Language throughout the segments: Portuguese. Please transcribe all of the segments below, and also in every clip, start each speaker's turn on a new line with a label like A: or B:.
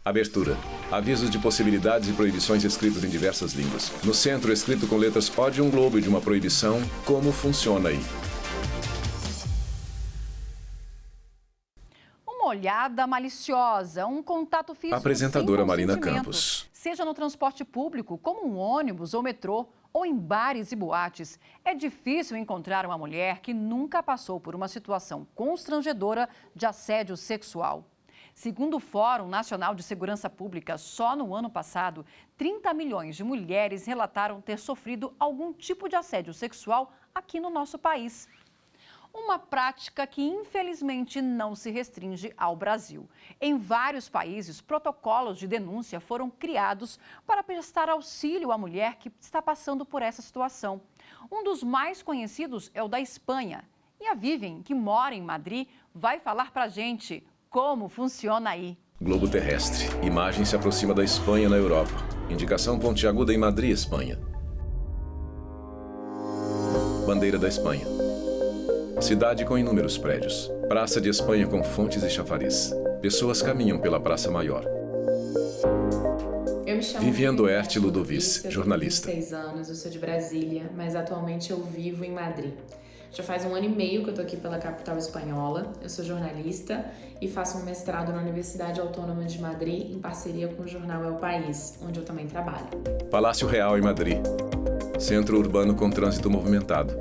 A: Abertura. Avisos de possibilidades e proibições escritos em diversas línguas. No centro, escrito com letras O de um globo e de uma proibição, como funciona aí?
B: Uma olhada maliciosa, um contato físico
A: Apresentadora
B: sem
A: Marina
B: consentimento.
A: Campos.
B: Seja no transporte público, como um ônibus ou metrô, ou em bares e boates, é difícil encontrar uma mulher que nunca passou por uma situação constrangedora de assédio sexual. Segundo o Fórum Nacional de Segurança Pública, só no ano passado, 30 milhões de mulheres relataram ter sofrido algum tipo de assédio sexual aqui no nosso país. Uma prática que, infelizmente, não se restringe ao Brasil. Em vários países, protocolos de denúncia foram criados para prestar auxílio à mulher que está passando por essa situação. Um dos mais conhecidos é o da Espanha. E a Vivian, que mora em Madrid, vai falar para a gente como funciona aí.
A: Globo terrestre. Imagem se aproxima da Espanha na Europa. Indicação pontiaguda em Madrid, Espanha. Bandeira da Espanha. Cidade com inúmeros prédios. Praça de Espanha com fontes e chafariz. Pessoas caminham pela Praça Maior.
C: Eu me chamo
A: Vivian Duerte Ludovice, jornalista.
C: Eu tenho 26 anos, eu sou de Brasília, mas atualmente eu vivo em Madrid. Já faz 1 ano e meio que eu tô aqui pela capital espanhola. Eu sou jornalista e faço um mestrado na Universidade Autônoma de Madrid em parceria com o jornal El País, onde eu também trabalho.
A: Palácio Real em Madrid. Centro urbano com trânsito movimentado.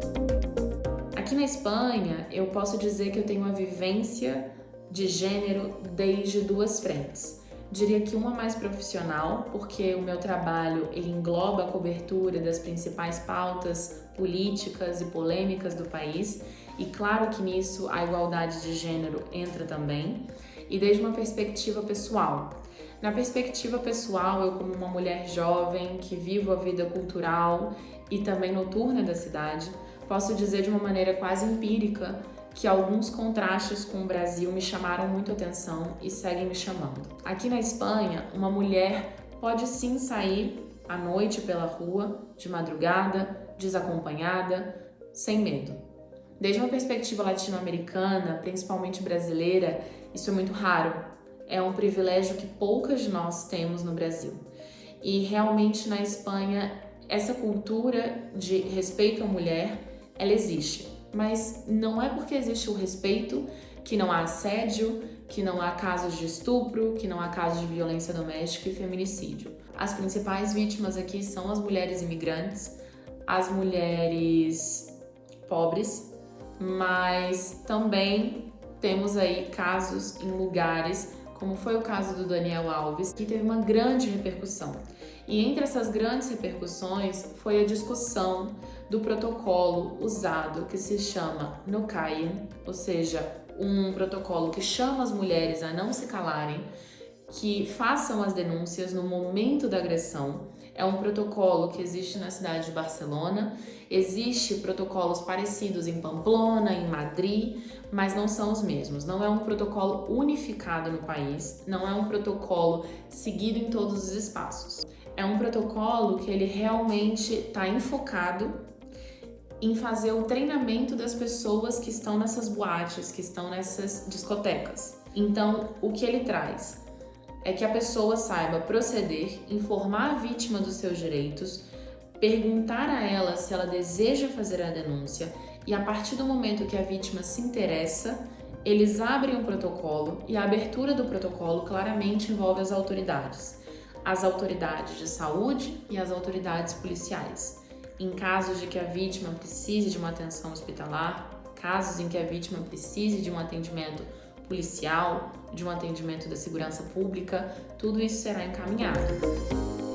C: Aqui na Espanha, eu posso dizer que eu tenho uma vivência de gênero desde 2 frentes. Diria que uma mais profissional, porque o meu trabalho ele engloba a cobertura das principais pautas políticas e polêmicas do país, e claro que nisso a igualdade de gênero entra também, e desde uma perspectiva pessoal. Na perspectiva pessoal, eu como uma mulher jovem que vivo a vida cultural e também noturna da cidade, posso dizer de uma maneira quase empírica que alguns contrastes com o Brasil me chamaram muito atenção e seguem me chamando. Aqui na Espanha, uma mulher pode sim sair à noite pela rua, de madrugada, desacompanhada, sem medo. Desde uma perspectiva latino-americana, principalmente brasileira, isso é muito raro. É um privilégio que poucas de nós temos no Brasil. E realmente na Espanha, essa cultura de respeito à mulher, ela existe. Mas não é porque existe o respeito que não há assédio, que não há casos de estupro, que não há casos de violência doméstica e feminicídio. As principais vítimas aqui são as mulheres imigrantes, as mulheres pobres, mas também temos aí casos em lugares, como foi o caso do Daniel Alves, que teve uma grande repercussão. E entre essas grandes repercussões foi a discussão do protocolo usado que se chama No Callen, ou seja, um protocolo que chama as mulheres a não se calarem, que façam as denúncias no momento da agressão. É um protocolo que existe na cidade de Barcelona, existe protocolos parecidos em Pamplona, em Madrid, mas não são os mesmos. Não é um protocolo unificado no país, não é um protocolo seguido em todos os espaços. É um protocolo que ele realmente está enfocado em fazer o treinamento das pessoas que estão nessas boates, que estão nessas discotecas. Então, o que ele traz é que a pessoa saiba proceder, informar a vítima dos seus direitos, perguntar a ela se ela deseja fazer a denúncia e a partir do momento que a vítima se interessa, eles abrem um protocolo e a abertura do protocolo claramente envolve as autoridades de saúde e as autoridades policiais. Em casos de que a vítima precise de uma atenção hospitalar, casos em que a vítima precise de um atendimento policial, de um atendimento da segurança pública, tudo isso será encaminhado.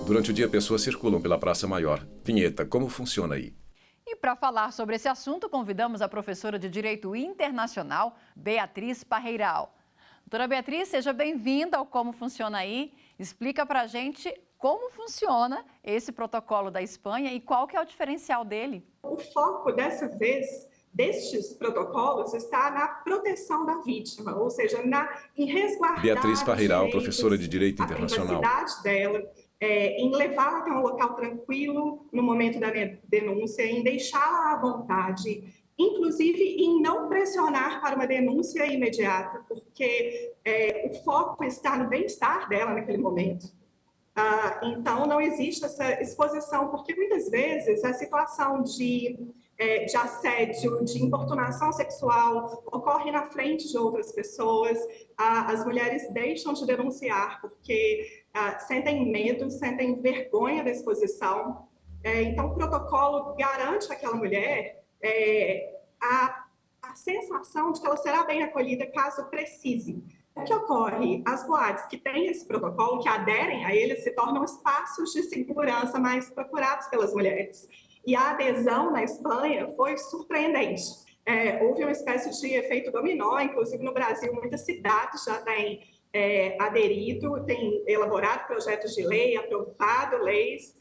A: Durante o dia, pessoas circulam pela Praça Maior. Vinheta, como funciona aí?
B: E para falar sobre esse assunto, convidamos a professora de Direito Internacional, Beatriz Parreiral. Doutora Beatriz, seja bem-vinda ao Como Funciona Aí. Explica para a gente como funciona esse protocolo da Espanha e qual que é o diferencial dele.
D: O foco dessa vez destes protocolos está na proteção da vítima, ou seja, em resguardar
A: Beatriz Parreiral,
D: direitos,
A: professora de Direito Internacional.
D: A privacidade dela, em levá-la até um local tranquilo no momento da denúncia, em deixá-la à vontade, inclusive em não pressionar para uma denúncia imediata, porque o foco está no bem-estar dela naquele momento. Então, não existe essa exposição, porque muitas vezes a situação de assédio, de importunação sexual ocorre na frente de outras pessoas. As mulheres deixam de denunciar porque sentem medo, sentem vergonha da exposição. Então, o protocolo garante àquela mulher a sensação de que ela será bem acolhida caso precise. O que ocorre? As boates que têm esse protocolo, que aderem a ele, se tornam espaços de segurança mais procurados pelas mulheres. E a adesão na Espanha foi surpreendente. Houve uma espécie de efeito dominó, inclusive no Brasil, muitas cidades já têm aderido, têm elaborado projetos de lei, aprovado leis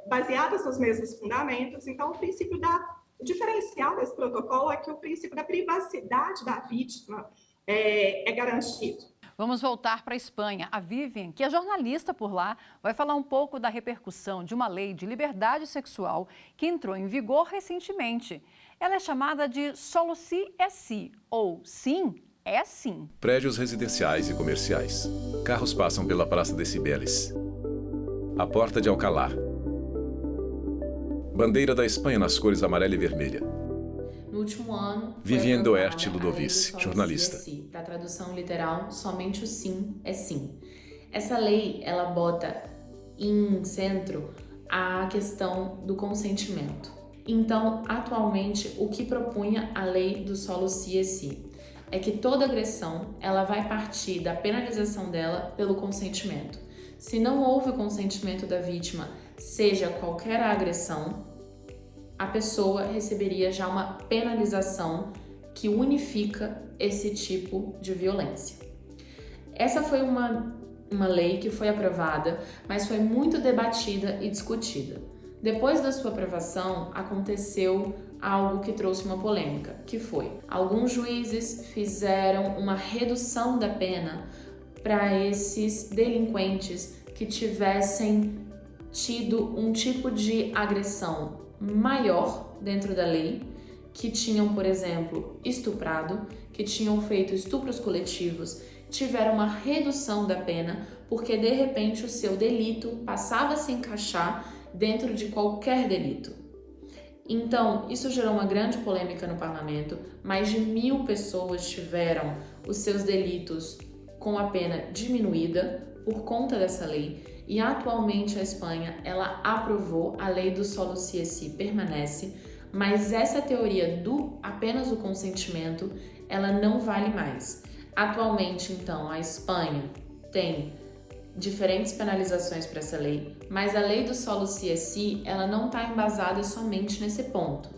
D: baseadas nos mesmos fundamentos. Então, o diferencial desse protocolo é que o princípio da privacidade da vítima é garantido.
B: Vamos voltar para a Espanha. A Vivian, que é jornalista por lá, vai falar um pouco da repercussão de uma lei de liberdade sexual que entrou em vigor recentemente. Ela é chamada de Solo sí es sí, ou Sim é Sim.
A: Prédios residenciais e comerciais. Carros passam pela Praça de Cibeles. A Porta de Alcalá. Bandeira da Espanha nas cores amarela e vermelha.
C: No último ano,
A: Vivian Doherty Ludovici, jornalista.
C: Da tradução literal, somente o sim é sim. Essa lei, ela bota em centro a questão do consentimento. Então, atualmente, o que propunha a lei do solo sí é sí é que toda agressão, ela vai partir da penalização dela pelo consentimento. Se não houve o consentimento da vítima, seja qualquer agressão, a pessoa receberia já uma penalização que unifica esse tipo de violência. Essa foi uma lei que foi aprovada, mas foi muito debatida e discutida. Depois da sua aprovação, aconteceu algo que trouxe uma polêmica, que foi: alguns juízes fizeram uma redução da pena para esses delinquentes que tivessem tido um tipo de agressão maior dentro da lei, que tinham, por exemplo, estuprado, que tinham feito estupros coletivos, tiveram uma redução da pena porque de repente o seu delito passava a se encaixar dentro de qualquer delito. Então, isso gerou uma grande polêmica no parlamento. Mais de 1.000 pessoas tiveram os seus delitos com a pena diminuída por conta dessa lei. E atualmente a Espanha, ela aprovou a lei do solo sí es sí, permanece, mas essa teoria do apenas o consentimento, ela não vale mais. Atualmente, então, a Espanha tem diferentes penalizações para essa lei, mas a lei do solo sí es sí, ela não está embasada somente nesse ponto.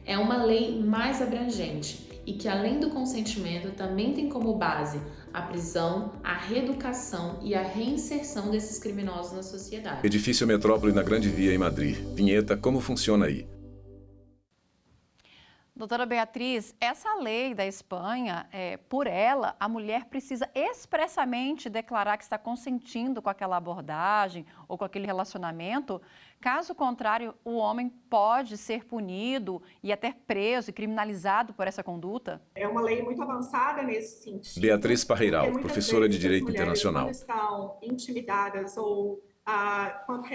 C: É uma lei mais abrangente e que, além do consentimento, também tem como base a prisão, a reeducação e a reinserção desses criminosos na sociedade.
A: Edifício Metrópole na Grande Via, em Madrid. Vinheta, como funciona aí?
B: Doutora Beatriz, essa lei da Espanha, por ela, a mulher precisa expressamente declarar que está consentindo com aquela abordagem ou com aquele relacionamento. Caso contrário, o homem pode ser punido e até preso e criminalizado por essa conduta? É
D: uma lei muito avançada nesse sentido.
A: Beatriz Parreiral, professora de Direito Internacional.
D: Quando estão intimidadas ou quando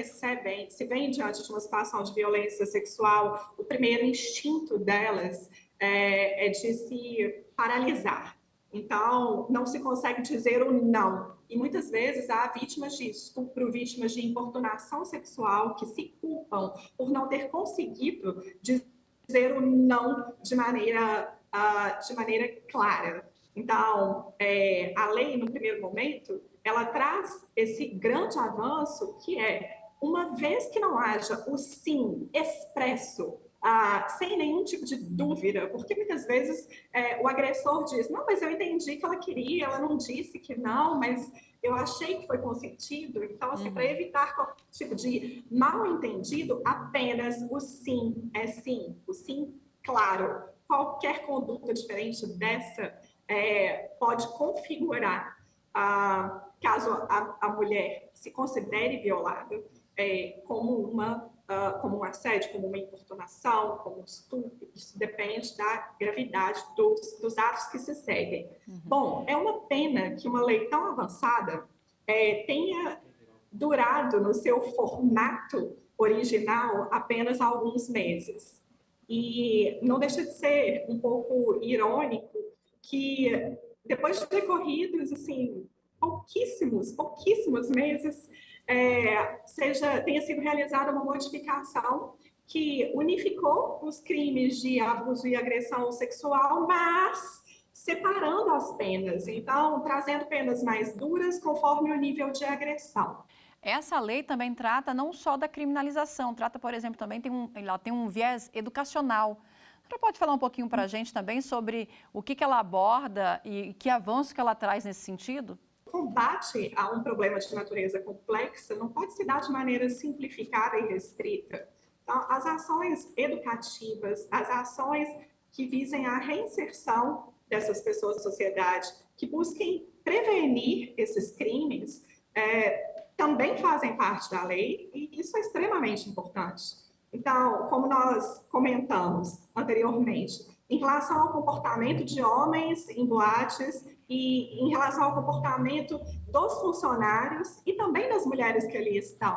D: se vêm diante de uma situação de violência sexual, o primeiro instinto delas é de se paralisar. Então, não se consegue dizer o não. E muitas vezes há vítimas de estupro, vítimas de importunação sexual que se culpam por não ter conseguido dizer o não de maneira clara. Então, a lei, no primeiro momento, ela traz esse grande avanço que é, uma vez que não haja o sim expresso, sem nenhum tipo de dúvida, porque muitas vezes o agressor diz: não, mas eu entendi que ela queria, ela não disse que não, mas eu achei que foi consentido. Então, assim, para evitar qualquer tipo de mal entendido, apenas o sim é sim, o sim claro. Qualquer conduta diferente dessa pode configurar, caso a mulher se considere violada, como um assédio, como uma importunação, como um estupro. Isso depende da gravidade dos atos que se seguem. Bom, é uma pena que uma lei tão avançada tenha durado no seu formato original apenas alguns meses. E não deixa de ser um pouco irônico que, depois de decorridos assim, pouquíssimos meses, tenha sido realizada uma modificação que unificou os crimes de abuso e agressão sexual, mas separando as penas, então trazendo penas mais duras conforme o nível de agressão.
B: Essa lei também trata não só da criminalização, trata, por exemplo, também ela tem um viés educacional. Você pode falar um pouquinho para a gente também sobre o que ela aborda e que avanço que ela traz nesse sentido?
D: O combate a um problema de natureza complexa não pode se dar de maneira simplificada e restrita. Então, as ações educativas, as ações que visem a reinserção dessas pessoas na sociedade, que busquem prevenir esses crimes, também fazem parte da lei, e isso é extremamente importante. Então, como nós comentamos anteriormente, em relação ao comportamento de homens em boates e em relação ao comportamento dos funcionários e também das mulheres que ali estão,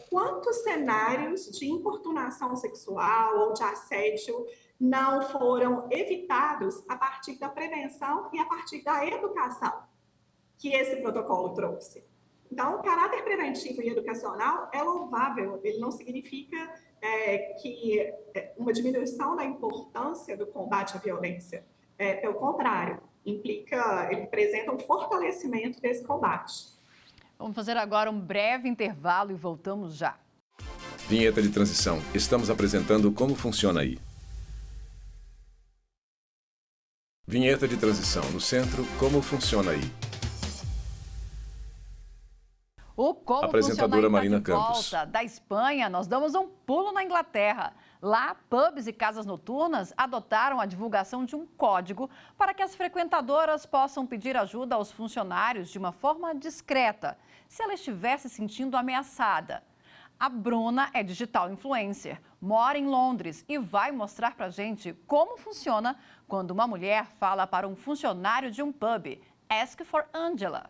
D: quantos cenários de importunação sexual ou de assédio não foram evitados a partir da prevenção e a partir da educação que esse protocolo trouxe? Então, o caráter preventivo e educacional é louvável, ele não significa que uma diminuição da importância do combate à violência. Pelo contrário, ele representa um fortalecimento desse combate.
B: Vamos fazer agora um breve intervalo e voltamos já.
A: Vinheta de transição. Estamos apresentando como funciona aí. Vinheta de transição. No centro, como funciona aí.
B: O Como
A: Apresentadora
B: Funciona Aí
A: Marina
B: tá de
A: Campos.
B: volta. Da Espanha, nós damos um pulo na Inglaterra. Lá, pubs e casas noturnas adotaram a divulgação de um código para que as frequentadoras possam pedir ajuda aos funcionários de uma forma discreta, se ela estiver se sentindo ameaçada. A Bruna é digital influencer, mora em Londres e vai mostrar pra gente como funciona quando uma mulher fala para um funcionário de um pub. Ask for Angela.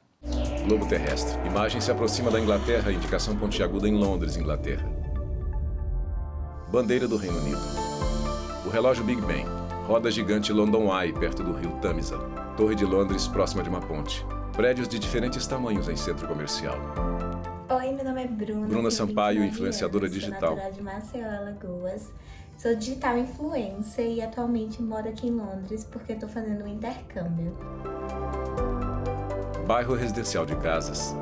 A: Globo terrestre. Imagem se aproxima da Inglaterra, indicação pontiaguda em Londres, Inglaterra. Bandeira do Reino Unido. O relógio Big Ben. Roda gigante London Eye, perto do rio Tâmisa. Torre de Londres, próxima de uma ponte. Prédios de diferentes tamanhos em centro comercial.
E: Oi, meu nome é Bruna.
A: Bruna Sampaio,
E: 29
A: influenciadora
E: anos,
A: digital.
E: Sou natural de Maceió, Alagoas. Sou digital influencer e atualmente moro aqui em Londres porque estou fazendo um intercâmbio.
A: Bairro residencial de casas.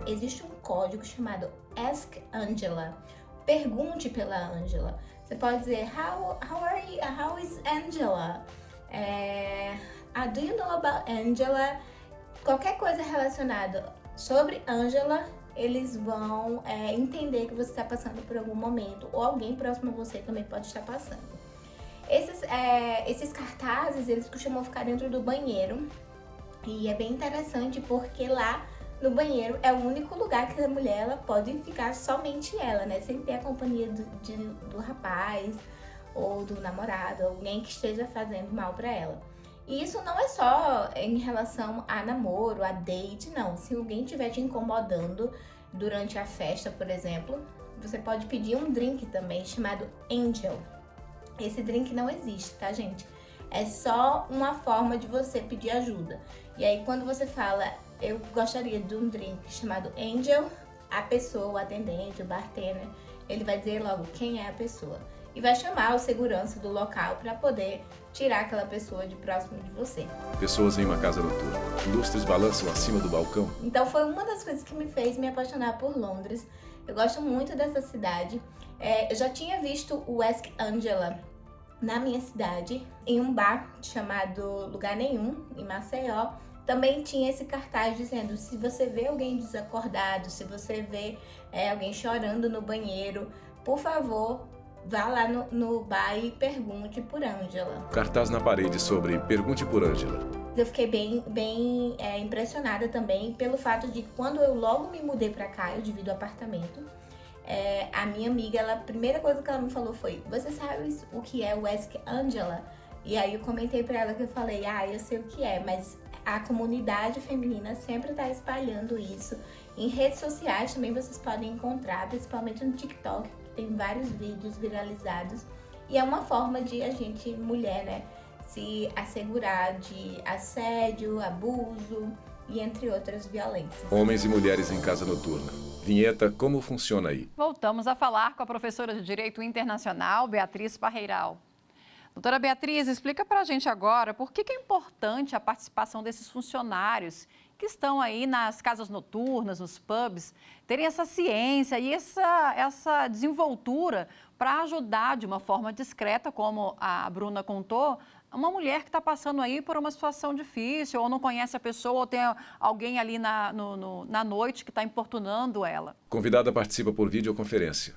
E: Existe um código chamado Ask Angela. Pergunte pela Angela. Você pode dizer, how are you? How is Angela? Do you know about Angela? Qualquer coisa relacionada sobre Angela, eles vão entender que você está passando por algum momento, ou alguém próximo a você também pode estar passando. Esses cartazes, eles costumam ficar dentro do banheiro, e é bem interessante porque lá no banheiro é o único lugar que a mulher ela pode ficar somente ela, né? Sem ter a companhia do rapaz ou do namorado, alguém que esteja fazendo mal para ela. E isso não é só em relação a namoro, a date, não. Se alguém estiver te incomodando durante a festa, por exemplo, você pode pedir um drink também chamado Angel. Esse drink não existe, tá, gente? É só uma forma de você pedir ajuda. E aí, quando você fala, eu gostaria de um drink chamado Angel, a pessoa, o atendente, o bartender, ele vai dizer logo quem é a pessoa. E vai chamar o segurança do local para poder tirar aquela pessoa de próximo de você.
A: Pessoas em uma casa noturna. Lustres balançam acima do balcão.
E: Então foi uma das coisas que me fez me apaixonar por Londres. Eu gosto muito dessa cidade. Eu já tinha visto o Ask Angela na minha cidade, em um bar chamado Lugar Nenhum, em Maceió. Também tinha esse cartaz dizendo, se você vê alguém desacordado, se você vê alguém chorando no banheiro, por favor, vá lá no bar e pergunte por Angela.
A: Cartaz na parede sobre Pergunte por Angela.
E: eu fiquei bem impressionada também pelo fato de quando eu logo me mudei pra cá, eu divido o apartamento, a minha amiga, a primeira coisa que ela me falou foi: você sabe o que é o Ask Angela? E aí eu comentei pra ela que eu falei: eu sei o que é, mas a comunidade feminina sempre tá espalhando isso. Em redes sociais também vocês podem encontrar, principalmente no TikTok, tem vários vídeos viralizados. E é uma forma de a gente, mulher, né, se assegurar de assédio, abuso e entre outras violências.
A: Homens e mulheres em casa noturna. Vinheta Como Funciona Aí.
B: Voltamos a falar com a professora de Direito Internacional, Beatriz Parreiral. Doutora Beatriz, explica para a gente agora por que é importante a participação desses funcionários que estão aí nas casas noturnas, nos pubs, terem essa ciência e essa desenvoltura para ajudar de uma forma discreta, como a Bruna contou, uma mulher que está passando aí por uma situação difícil, ou não conhece a pessoa, ou tem alguém ali na noite que está importunando ela.
A: Convidada participa por videoconferência.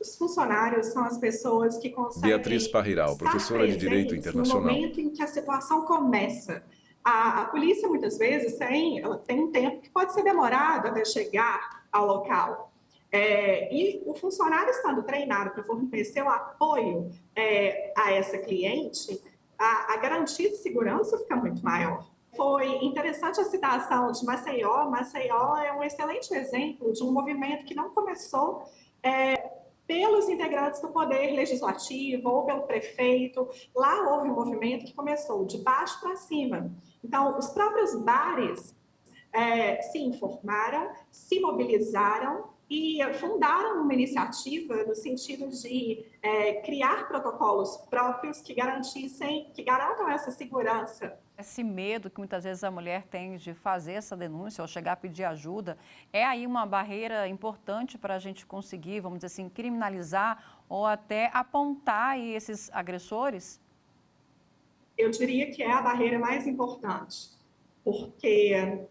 D: Os funcionários são as pessoas que conseguem
A: Beatriz Parreiral, professora de Direito Internacional.
D: No momento em que a situação começa. A polícia, muitas vezes, ela tem um tempo que pode ser demorado até chegar ao local. E o funcionário estando treinado para fornecer o apoio a essa cliente, a garantia de segurança fica muito maior. Foi interessante a citação de Maceió. Maceió é um excelente exemplo de um movimento que não começou pelos integrantes do Poder Legislativo ou pelo prefeito. Lá houve um movimento que começou de baixo para cima. Então, os próprios bares se informaram, se mobilizaram e fundaram uma iniciativa no sentido de criar protocolos próprios que garantam essa segurança.
B: Esse medo que muitas vezes a mulher tem de fazer essa denúncia ou chegar a pedir ajuda, é aí uma barreira importante para a gente conseguir, vamos dizer assim, criminalizar ou até apontar aí esses agressores?
D: Eu diria que é a barreira mais importante, porque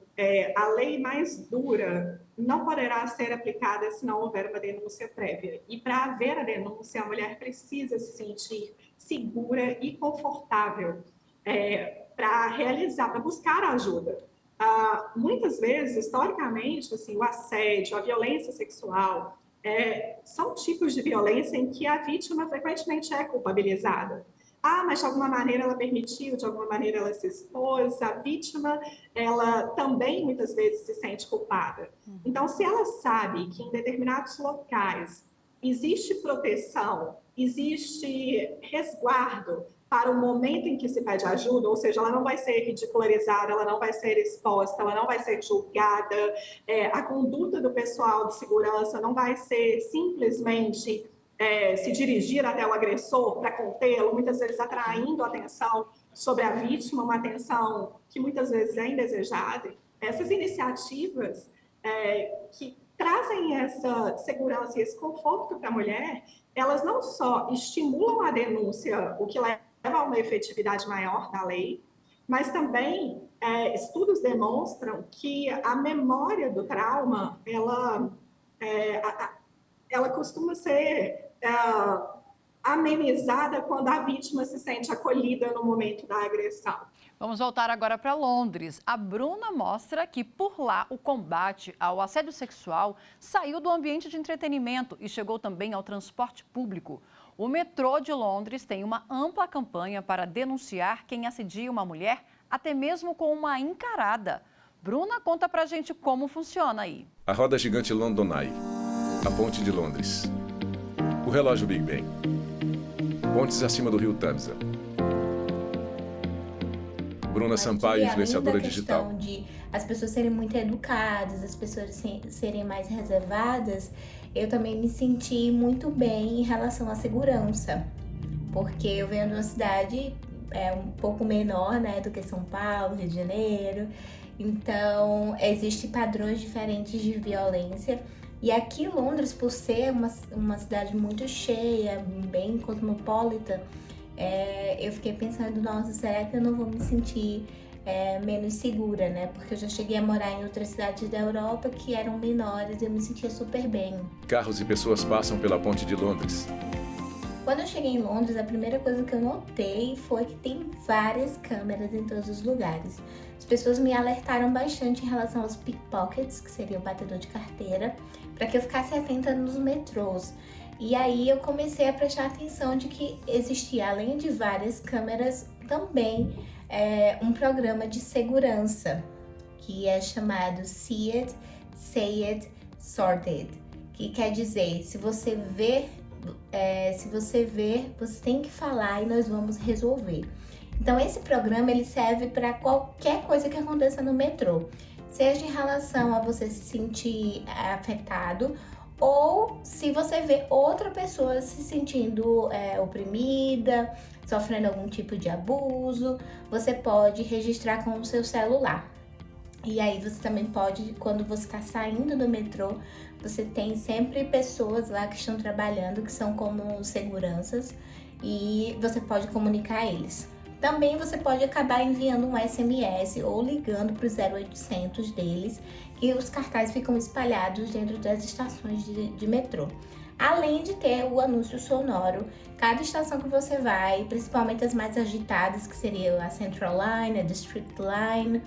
D: a lei mais dura não poderá ser aplicada se não houver uma denúncia prévia. E para haver a denúncia, a mulher precisa se sentir segura e confortável para buscar ajuda. Muitas vezes, historicamente, assim, o assédio, a violência sexual, são tipos de violência em que a vítima frequentemente é culpabilizada. Mas de alguma maneira ela permitiu, de alguma maneira ela se expôs, a vítima, ela também muitas vezes se sente culpada. Então, se ela sabe que em determinados locais existe proteção, existe resguardo para o momento em que se pede ajuda, ou seja, ela não vai ser ridicularizada, ela não vai ser exposta, ela não vai ser julgada, a conduta do pessoal de segurança não vai ser simplesmente se dirigir até o agressor para contê-lo, muitas vezes atraindo a atenção sobre a vítima, uma atenção que muitas vezes é indesejada. Essas iniciativas que trazem essa segurança e esse conforto para a mulher, elas não só estimulam a denúncia, o que leva a uma efetividade maior da lei, mas também estudos demonstram que a memória do trauma, ela costuma ser amenizada quando a vítima se sente acolhida no momento da agressão.
B: Vamos voltar agora para Londres. A Bruna mostra que por lá o combate ao assédio sexual saiu do ambiente de entretenimento e chegou também ao transporte público. O metrô de Londres tem uma ampla campanha para denunciar quem assedia uma mulher, até mesmo com uma encarada. Bruna conta pra gente como funciona aí.
A: A roda gigante London Eye. A ponte de Londres. O relógio Big Ben. Pontes acima do rio Tamisa. Bruna Sampaio, influenciadora digital.
E: Além da questão de as pessoas serem muito educadas, as pessoas serem mais reservadas, eu também me senti muito bem em relação à segurança. Porque eu venho de uma cidade um pouco menor, né, do que São Paulo, Rio de Janeiro. Então, existem padrões diferentes de violência. E aqui Londres, por ser uma cidade muito cheia, bem cosmopolita, eu fiquei pensando, nossa, será que eu não vou me sentir menos segura, né? Porque eu já cheguei a morar em outras cidades da Europa que eram menores e eu me sentia super bem.
A: Carros e pessoas passam pela ponte de Londres.
E: Quando eu cheguei em Londres, a primeira coisa que eu notei foi que tem várias câmeras em todos os lugares. As pessoas me alertaram bastante em relação aos pickpockets, que seria o batedor de carteira, para que eu ficasse atenta nos metrôs. E aí eu comecei a prestar atenção de que existia, além de várias câmeras, também um programa de segurança, que é chamado See It, Say It, Sort It, que quer dizer, se você ver, você tem que falar e nós vamos resolver. Então esse programa ele serve para qualquer coisa que aconteça no metrô, seja em relação a você se sentir afetado ou se você vê outra pessoa se sentindo oprimida, sofrendo algum tipo de abuso, você pode registrar com o seu celular. E aí você também pode, quando você está saindo do metrô, você tem sempre pessoas lá que estão trabalhando, que são como seguranças, e você pode comunicar a eles. Também você pode acabar enviando um SMS ou ligando para o 0800 deles, e os cartazes ficam espalhados dentro das estações de metrô. Além de ter o anúncio sonoro, cada estação que você vai, principalmente as mais agitadas, que seria a Central Line, a District Line,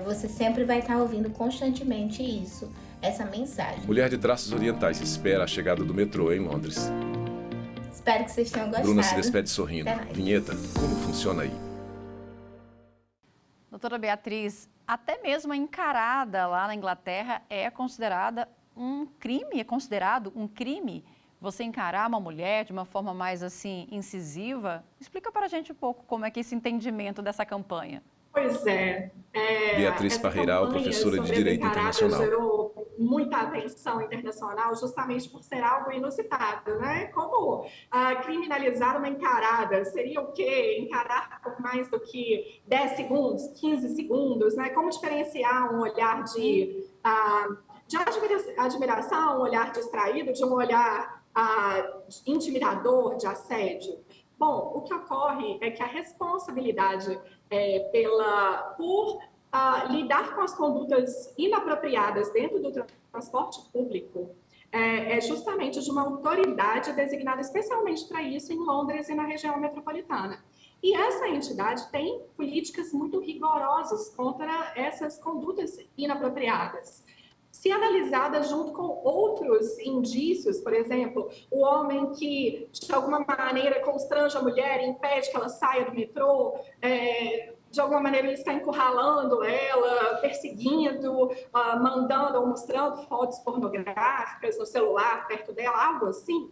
E: você sempre vai estar ouvindo constantemente isso, essa mensagem.
A: Mulher de traços orientais espera a chegada do metrô em Londres.
E: Espero que vocês tenham gostado.
A: Bruna se despede sorrindo.
E: Até mais.
A: Vinheta, como funciona aí?
B: Doutora Beatriz, até mesmo a encarada lá na Inglaterra é considerado um crime você encarar uma mulher de uma forma mais assim incisiva? Explica para a gente um pouco como é que é esse entendimento dessa campanha.
D: Pois é.
A: Beatriz Parreiral, professora de Direito Internacional.
D: Gerou muita atenção internacional justamente por ser algo inusitado, né? Como criminalizar uma encarada? Seria o quê? Encarar por mais do que 10 segundos, 15 segundos, né? Como diferenciar um olhar de admiração, um olhar distraído, de um olhar intimidador, de assédio? Bom, o que ocorre é que a responsabilidade por lidar com as condutas inapropriadas dentro do transporte público é justamente de uma autoridade designada especialmente para isso em Londres e na região metropolitana. E essa entidade tem políticas muito rigorosas contra essas condutas inapropriadas. Se analisada junto com outros indícios, por exemplo, o homem que, de alguma maneira, constrange a mulher e impede que ela saia do metrô, de alguma maneira ele está encurralando ela, perseguindo, mandando ou mostrando fotos pornográficas no celular perto dela, algo assim,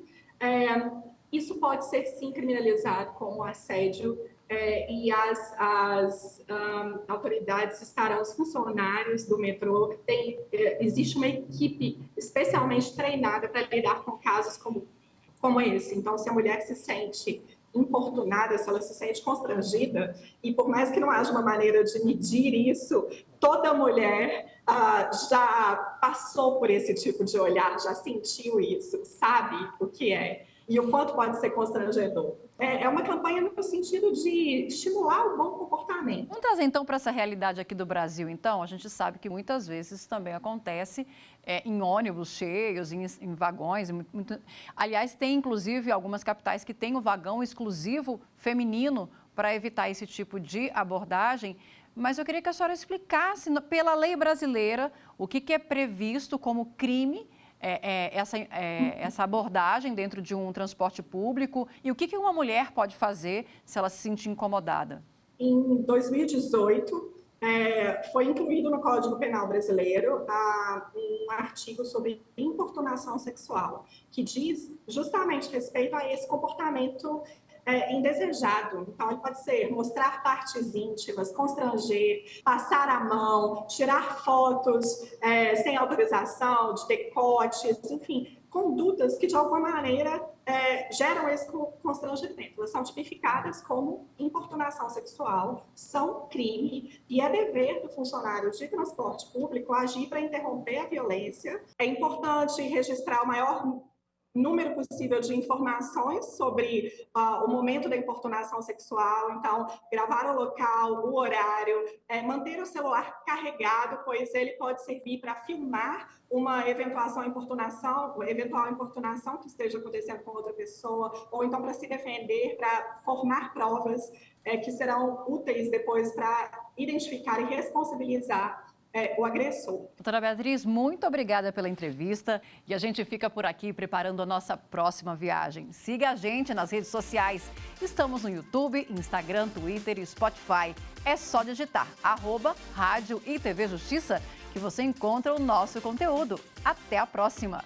D: isso pode ser sim criminalizado como assédio e as autoridades estarão, os funcionários do metrô, existe uma equipe especialmente treinada para lidar com casos como esse. Então, se a mulher se sente importunada, se ela se sente constrangida, e por mais que não haja uma maneira de medir isso, toda mulher já passou por esse tipo de olhar, já sentiu isso, sabe o que é. E o quanto pode ser constrangedor. É uma campanha no sentido de estimular o bom comportamento.
B: Vamos trazer então para essa realidade aqui do Brasil, então. A gente sabe que muitas vezes isso também acontece em ônibus cheios, em vagões. Aliás, tem inclusive algumas capitais que têm um vagão exclusivo feminino para evitar esse tipo de abordagem. Mas eu queria que a senhora explicasse, pela lei brasileira, o que é previsto como crime essa abordagem dentro de um transporte público e o que uma mulher pode fazer se ela se sentir incomodada?
D: Em 2018, foi incluído no Código Penal brasileiro um artigo sobre importunação sexual, que diz justamente respeito a esse comportamento indesejado. Então, ele pode ser mostrar partes íntimas, constranger, passar a mão, tirar fotos sem autorização, de decotes, enfim, condutas que, de alguma maneira, geram esse constrangimento. Elas são tipificadas como importunação sexual, são crime, e é dever do funcionário de transporte público agir para interromper a violência. É importante registrar o maior número possível de informações sobre o momento da importunação sexual, então, gravar o local, o horário, manter o celular carregado, pois ele pode servir para filmar uma eventual importunação que esteja acontecendo com outra pessoa, ou então para se defender, para formar provas que serão úteis depois para identificar e responsabilizar o agressor.
B: Doutora Beatriz, muito obrigada pela entrevista e a gente fica por aqui preparando a nossa próxima viagem. Siga a gente nas redes sociais. Estamos no YouTube, Instagram, Twitter e Spotify. É só digitar @Rádio e TV Justiça que você encontra o nosso conteúdo. Até a próxima!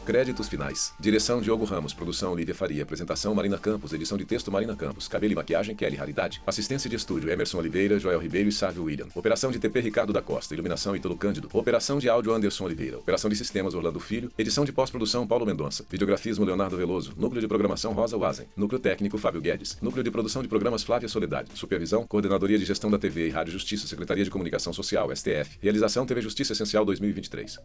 A: Créditos finais. Direção Diogo Ramos. Produção Lívia Faria. Apresentação Marina Campos. Edição de texto Marina Campos. Cabelo e maquiagem Kelly Raridade. Assistência de estúdio Emerson Oliveira, Joel Ribeiro e Sávio William. Operação de TP Ricardo da Costa. Iluminação Ítalo Cândido. Operação de áudio Anderson Oliveira. Operação de sistemas Orlando Filho. Edição de pós-produção Paulo Mendonça. Videografismo Leonardo Veloso. Núcleo de programação Rosa Wazen. Núcleo técnico Fábio Guedes. Núcleo de produção de programas Flávia Soledade. Supervisão Coordenadoria de Gestão da TV e Rádio Justiça. Secretaria de Comunicação Social STF. Realização TV Justiça Essencial 2023.